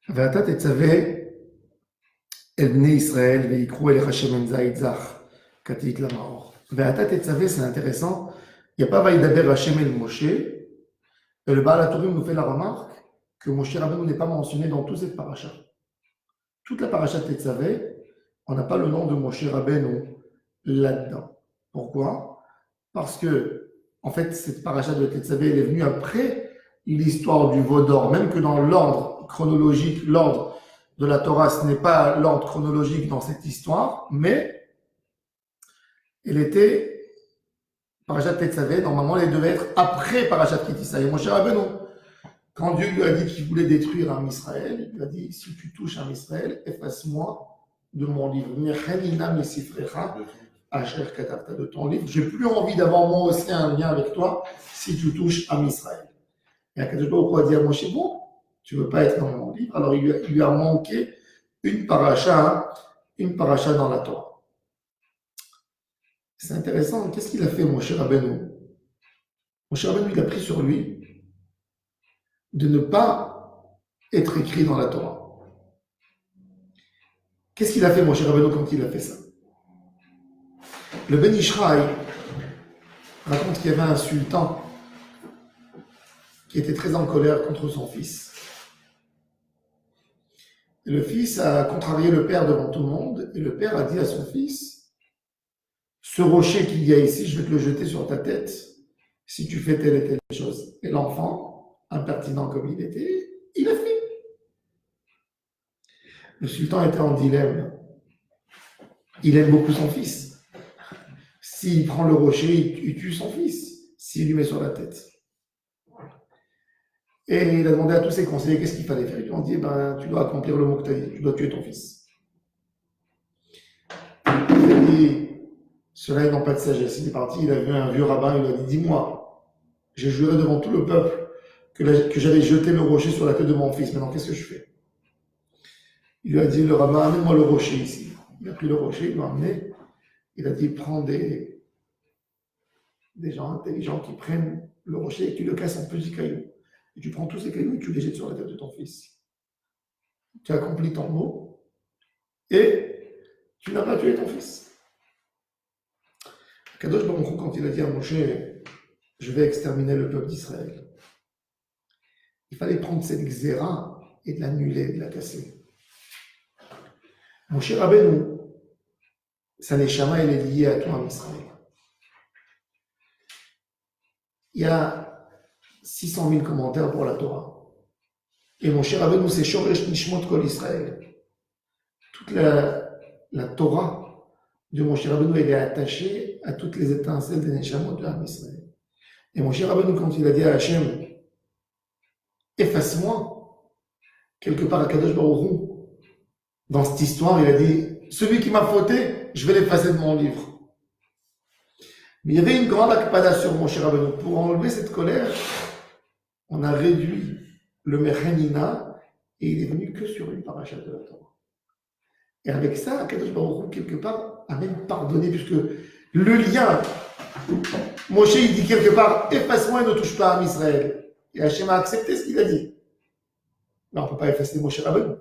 ואתה תצווה אל בני ישראל ויקחו אליך שמן זית זך כתית למאור. ואתה תצווה, c'est intéressant, il n'y a pas Vaïdaber Hachem el Moshe, et le Baal HaTurim nous fait la remarque que Moshe Rabbeinu n'est pas mentionné dans toute cette paracha. Toute la paracha de Tetzavé, on n'a pas le nom de Moshe Rabbeinu là-dedans. Pourquoi? Parce que, en fait, cette paracha de Tetzavé, elle est venue après l'histoire du veau d'or, même que dans l'ordre chronologique, l'ordre de la Torah, ce n'est pas l'ordre chronologique dans cette histoire, mais elle était Parashat Tetzavé, normalement, elle devait être après Parashat Kitissa. Et Moshe Rabbeinu, quand Dieu lui a dit qu'il voulait détruire un Israël, il lui a dit, si tu touches un Israël, efface-moi de mon livre. De ton livre. J'ai plus envie d'avoir moi aussi un lien avec toi si tu touches un Israël. Et Akadosh Baruch Hu a dit à Moshe, bon, tu veux pas être dans mon livre. Alors il lui a manqué une paracha dans la Torah. C'est intéressant. Qu'est-ce qu'il a fait, Moshe Rabbeinu? Moshe Rabbeinu, il a pris sur lui de ne pas être écrit dans la Torah. Qu'est-ce qu'il a fait, Moshe Rabbeinu, quand il a fait ça? Le Ben Ishraï raconte qu'il y avait un sultan qui était très en colère contre son fils. Et le fils a contrarié le père devant tout le monde, et le père a dit à son fils, ce rocher qu'il y a ici, je vais te le jeter sur ta tête si tu fais telle et telle chose. Et l'enfant, impertinent comme il était, il a fait. Le sultan était en dilemme. Il aime beaucoup son fils. S'il prend le rocher, il tue son fils, s'il lui met sur la tête. Et il a demandé à tous ses conseillers qu'est-ce qu'il fallait faire. Ils lui ont dit, tu dois accomplir le mot que tu as dit, tu dois tuer ton fils. Il a dit, ceux-là, ils n'ont pas de sagesse. Il est parti, il a vu un vieux rabbin, il lui a dit, dis-moi, j'ai juré devant tout le peuple que j'allais jeter le rocher sur la tête de mon fils. Maintenant, qu'est-ce que je fais? Il lui a dit, le rabbin, amène-moi le rocher ici. Il a pris le rocher, il l'a amené. Il a dit, prends des gens intelligents qui prennent le rocher et qui le cassent en petits cailloux. Et tu prends tous ces cailloux et tu les jettes sur la tête de ton fils. Tu accomplis ton mot et tu n'as pas tué ton fils. Kadosh Baruch Hu, quand il a dit à Moshe, je vais exterminer le peuple d'Israël, il fallait prendre cette xéra et de l'annuler, de la casser. Moshe Rabbeinu, sa neshama, elle est liée à toi en Israël. Il y a 600 000 commentaires pour la Torah. Et Moshe Rabbeinu, c'est Shoresh Nishmot Kol Israël. Toute la Torah de Moshe Rabbeinu, elle est attachée à toutes les étincelles des Neshamot de l'Am Israël. Et Moshe Rabbeinu, quand il a dit à Hachem, efface-moi, quelque part à Kadosh Baruch Hu, dans cette histoire, il a dit, celui qui m'a fauté, je vais l'effacer de mon livre. Mais il y avait une grande akpada sur Moshe Rabbeinu. Pour enlever cette colère, on a réduit le Mechanina et il est venu que sur une paracha de la Torah. Et avec ça, Kadosh Baruch Hu, quelque part, a même pardonné, puisque le lien, Moshe, il dit quelque part, efface-moi et ne touche pas à Israël. Et Hachem a accepté ce qu'il a dit. Mais on ne peut pas effacer Moshe Rabbeinu.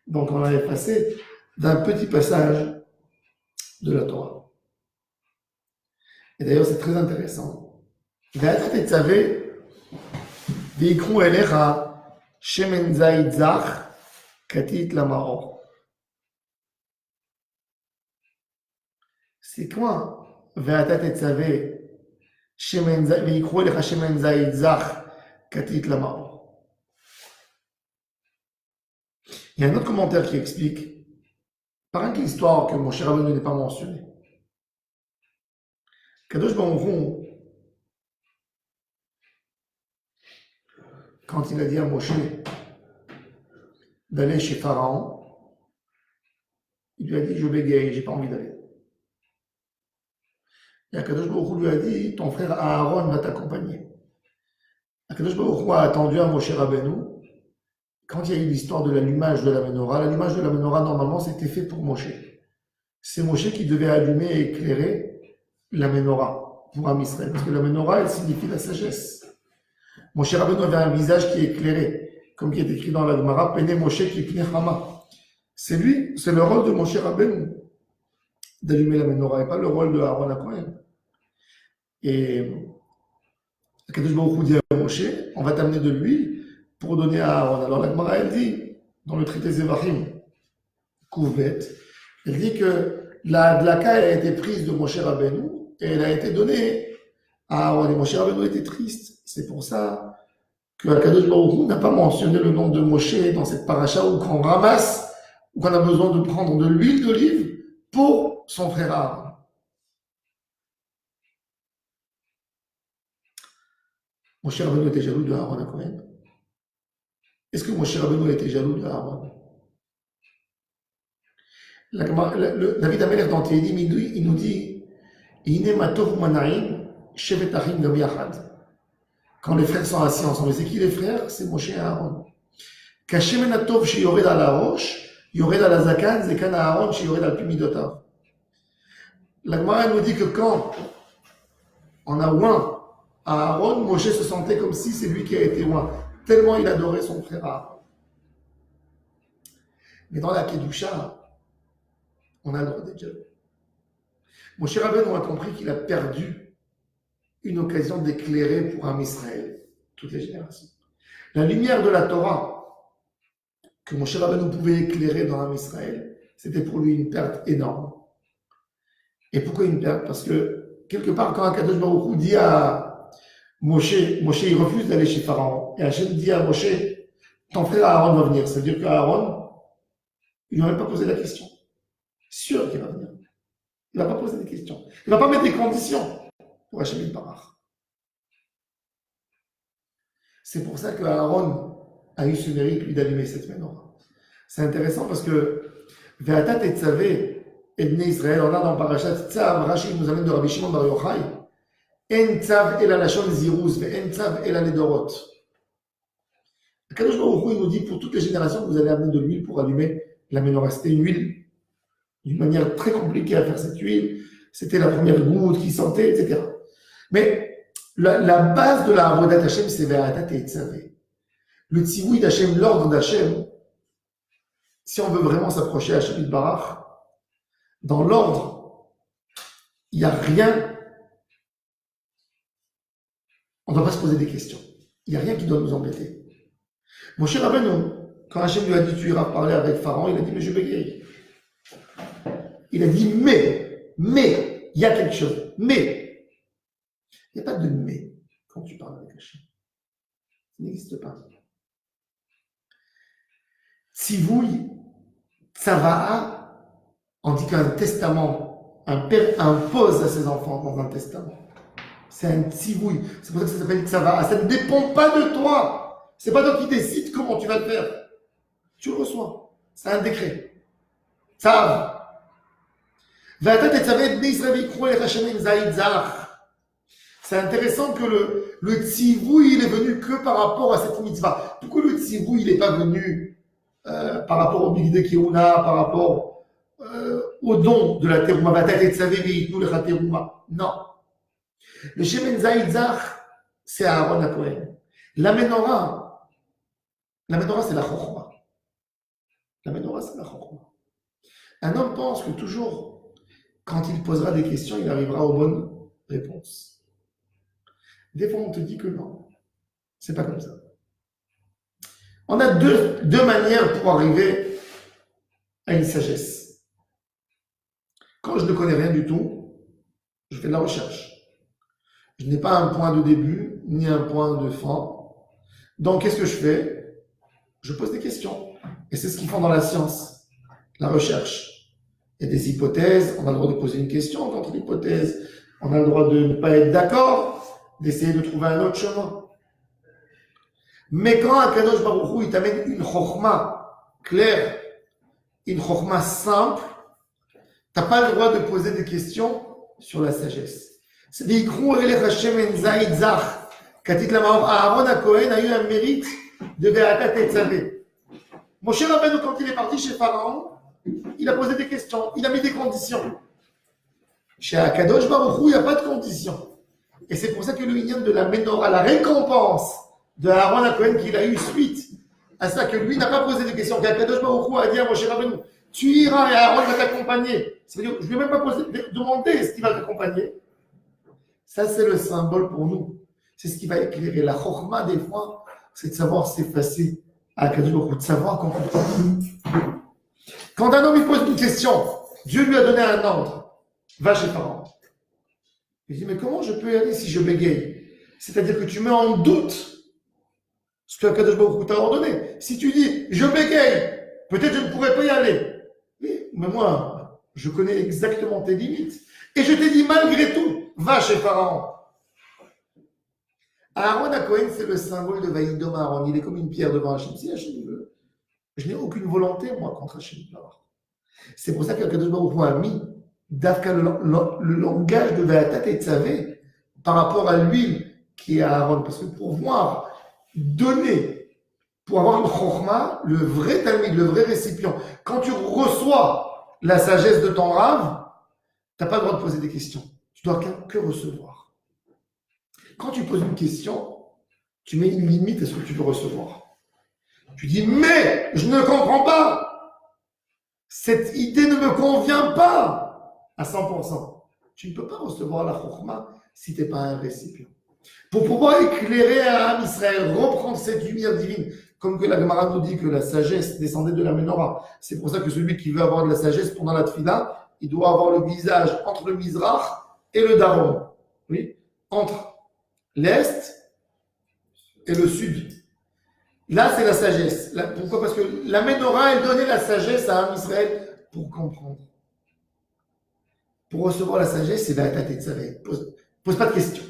Donc on l'a effacé d'un petit passage de la Torah. Et d'ailleurs, c'est très intéressant. Ve'ata tetzavé v'yikru elecha shemen zayit zach katit lamaor. C'est quoi? Ve'ata tetzavé v'yikru elecha shemen zayit zach katit lamaor. Il y a un autre commentaire qui explique, par une histoire que Moshe Rabbeinu n'est pas mentionné. Kadosh Baruch Hu, quand il a dit à Moshe d'aller chez Pharaon, il lui a dit, je bégaye, j'ai pas envie d'aller. Et Kadosh Baruch Hu lui a dit, ton frère Aaron va t'accompagner. Kadosh Baruch Hu a attendu à Moshe Rabbeinu. Quand il y a eu l'histoire de l'allumage de la menorah, normalement, c'était fait pour Moshe. C'est Moshe qui devait allumer et éclairer la menorah pour Am Israël. Parce que la menorah, elle signifie la sagesse. Moshe Rabbeinu avait un visage qui est éclairé. comme il est écrit dans la Gemara, Pene Moshe Kipne Hama. C'est lui, c'est le rôle de Moshe Rabbeinu d'allumer la menorah et pas le rôle de Aaron HaKohen. Et Kadosh Baruch Hu dit à Moshe, on va t'amener de l'huile pour donner à Aaron. Alors la Gemara, elle dit, dans le traité Zevachim, Kouvet, elle dit que la dlaka a été prise de Moshe Rabbeinu et elle a été donnée à Aaron. Et Moshe Rabbeinu était triste. C'est pour ça que Kadosh Baruch Hu n'a pas mentionné le nom de Moshe dans cette paracha où qu'on ramasse, où qu'on a besoin de prendre de l'huile d'olive pour son frère Aaron. Moshe Rabbeinu était jaloux de Aaron HaKohen. Est-ce que Moshe Rabbeinu était jaloux de Aaron? David Amelech dans Tehillim, il nous dit Ine matov manaim shevet achim gam yachad. Quand les frères sont assis ensemble, c'est qui les frères? C'est Moshe et Aaron. Kashemen atov sheyored al harosh, yored al hazakan, zekan Aaron sheyored al pi midotav. La Gemara nous dit que quand on a oint à Aaron, Moshe se sentait comme si c'est lui qui a été oint, tellement il adorait son frère Aaron. Mais dans la Kedusha, on a le droit d'être jaloux. Moshe Rabbeinu a compris qu'il a perdu une occasion d'éclairer pour Am Israël toutes les générations. La lumière de la Torah que Moshe Rabbeinu pouvait éclairer dans Am Israël, c'était pour lui une perte énorme. Et pourquoi une perte? Parce que quelque part, quand Akadosh Baruch Hu dit à Moshe, il refuse d'aller chez Pharaon. Et Hachem dit à Moshe, ton frère Aaron va venir. Ça veut dire qu'Aaron, il ne lui a même pas posé la question. Sûr qu'il va venir. Il ne va pas poser des questions. Il ne va pas mettre des conditions pour Hachem Yitbarach. C'est pour ça que Aaron a eu ce mérite, lui, d'allumer cette menorah. C'est intéressant parce que Ve'atat et Tzavé, Ebné Israël, on a dans Parashat Tzav, Rashi nous amène de Rabbi Shimon Bar Yochai, En Tzav el Lashon Ziruz, Ve'en Tzav el Nedorot. Kadosh Baruch Hu, il nous dit pour toutes les générations, vous allez amener de l'huile pour allumer la menorah. C'était une huile d'une manière très compliquée à faire cette huile. C'était la première goutte qui sentait, etc. Mais la base de la Avodat Hashem, c'est Ve'atat et Tzavé. Le tzivouï d'Hashem, l'ordre d'Hashem, si on veut vraiment s'approcher à Hashem Yitbarach, dans l'ordre, il n'y a rien, on ne doit pas se poser des questions. Il n'y a rien qui doit nous embêter. Moshe Rabbeinu, quand Hachem lui a dit tu iras parler avec Pharaon, il a dit mais je bégaye. Il a dit mais, il y a quelque chose, mais. Il n'y a pas de mais quand tu parles avec Hachem. Ça n'existe pas. Tzivouï, Tzava'a, on dit qu'un testament, un père impose à ses enfants dans un testament. C'est un tzivouï. C'est pour ça que ça s'appelle Tzava'a. Ça ne dépend pas de toi. C'est pas toi qui décides comment tu vas le faire. Tu le reçois. C'est un décret. Tzav. C'est intéressant que le tzivouï, il est venu que par rapport à cette mitzvah. Pourquoi le tzivouï, il n'est pas venu par rapport au Bigdei Kehuna, par rapport au don de la terouma? Non. Le Shemen Zaïdzach, c'est Aaron HaKohen. La menorah, c'est la chokhma. La menorah, c'est la chokhma. Un homme pense que toujours, quand il posera des questions, il arrivera aux bonnes réponses. Des fois, on te dit que non. C'est pas comme ça. On a deux manières pour arriver à une sagesse. Quand je ne connais rien du tout, je fais de la recherche. Je n'ai pas un point de début, ni un point de fin. Donc, qu'est-ce que je fais? Je pose des questions. Et c'est ce qu'ils font dans la science, la recherche. Il y a des hypothèses, on a le droit de poser une question contre l'hypothèse, on a le droit de ne pas être d'accord, d'essayer de trouver un autre chemin. Mais quand Akadosh Baruch Hu, il t'amène une chokhma claire, une chokhma simple, tu n'as pas le droit de poser des questions sur la sagesse. C'est des Yikrou Elech Hashem En Zaïdzach. Katit Lamaor, Aaron HaKohen a eu un mérite de Ve'atat et Tzavé. Moshe Rabbeinu, quand il est parti chez Pharaon, il a posé des questions, il a mis des conditions. Chez Akadosh Baruch Hu, il n'y a pas de conditions. Et c'est pour ça que le Inyan de la Menorah, la récompense de Aaron HaKohen qu'il a eu suite à ça que lui n'a pas posé de questions, qu'Akadosh Baruch Hu a dit à Moshe Rabbeinu, tu iras et Aaron va t'accompagner. C'est-à-dire, je ne vais même pas demander est-ce qu'il va t'accompagner. Ça, c'est le symbole pour nous. C'est ce qui va éclairer. La chorma, des fois, c'est de savoir s'effacer à Akadosh Baruch Hu, de savoir comprendre. Quand un homme il pose une question, Dieu lui a donné un ordre. Va chez Pharaon. Il dit, mais comment je peux y aller si je bégaye? C'est-à-dire que tu mets en doute ce que Akadosh Baruch Hu t'a ordonné. Si tu dis, je bégaye, peut-être je ne pourrais pas y aller. Oui, mais moi, je connais exactement tes limites. Et je t'ai dit, malgré tout, va chez Pharaon. Aaron HaKohen, c'est le symbole de Vaïdom Aaron. Il est comme une pierre devant Hachem. Si Hachem veut, je n'ai aucune volonté, moi, contre Hachem. C'est pour ça qu'Akadosh Baruch Hu a mis d'Afka le langage de Ve'atat Etzavé par rapport à l'huile qui est à Aaron. Parce que pour voir, donner, pour avoir une chorma, le vrai talmid, le vrai récipient, quand tu reçois la sagesse de ton rave, tu n'as pas le droit de poser des questions. Tu dois que recevoir. Quand tu poses une question, tu mets une limite à ce que tu veux recevoir. Tu dis, mais je ne comprends pas. Cette idée ne me convient pas à 100%. Tu ne peux pas recevoir la chorma si tu n'es pas un récipient. Pour pouvoir éclairer à Am Israël, reprendre cette lumière divine, comme que la Gemara nous dit que la sagesse descendait de la Ménorah. C'est pour ça que celui qui veut avoir de la sagesse pendant la Tfila, il doit avoir le visage entre le Mizrach et le Darom. Oui, entre l'Est et le Sud. Là, c'est la sagesse. Pourquoi? Parce que la Ménorah, elle donnait la sagesse à Am Israël pour comprendre. Pour recevoir la sagesse, c'est Ve'atat Etzavé. Pose pas de questions.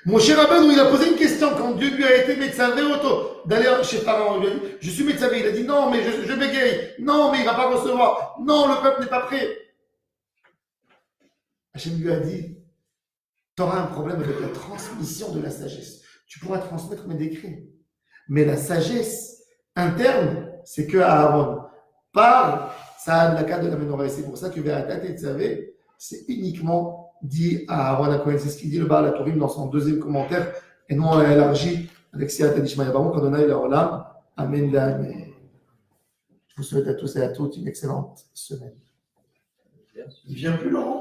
Moshe Rabbeinu, il a posé une question quand Dieu lui a été Metzavé auto d'aller chez Pharaon. Il lui a dit, je suis Metzavé. Il a dit, non, mais je bégaye. Non, mais il ne va pas recevoir. Non, le peuple n'est pas prêt. Hachem lui a dit, tu auras un problème avec la transmission de la sagesse. Tu pourras transmettre mes décrets. Mais la sagesse interne, c'est que Aaron. Par Sa'adlaka de la Ménorah. C'est pour ça que Ve'atat Etzavé, c'est uniquement dit à Aaron HaKohen. C'est ce qu'il dit le Baal HaTurim dans son deuxième commentaire, et non élargi avec Siyata Dishmaya Baruch Adonai Le'olam. Amen. Amen. Je vous souhaite à tous et à toutes une excellente semaine. Il vient plus Laurent.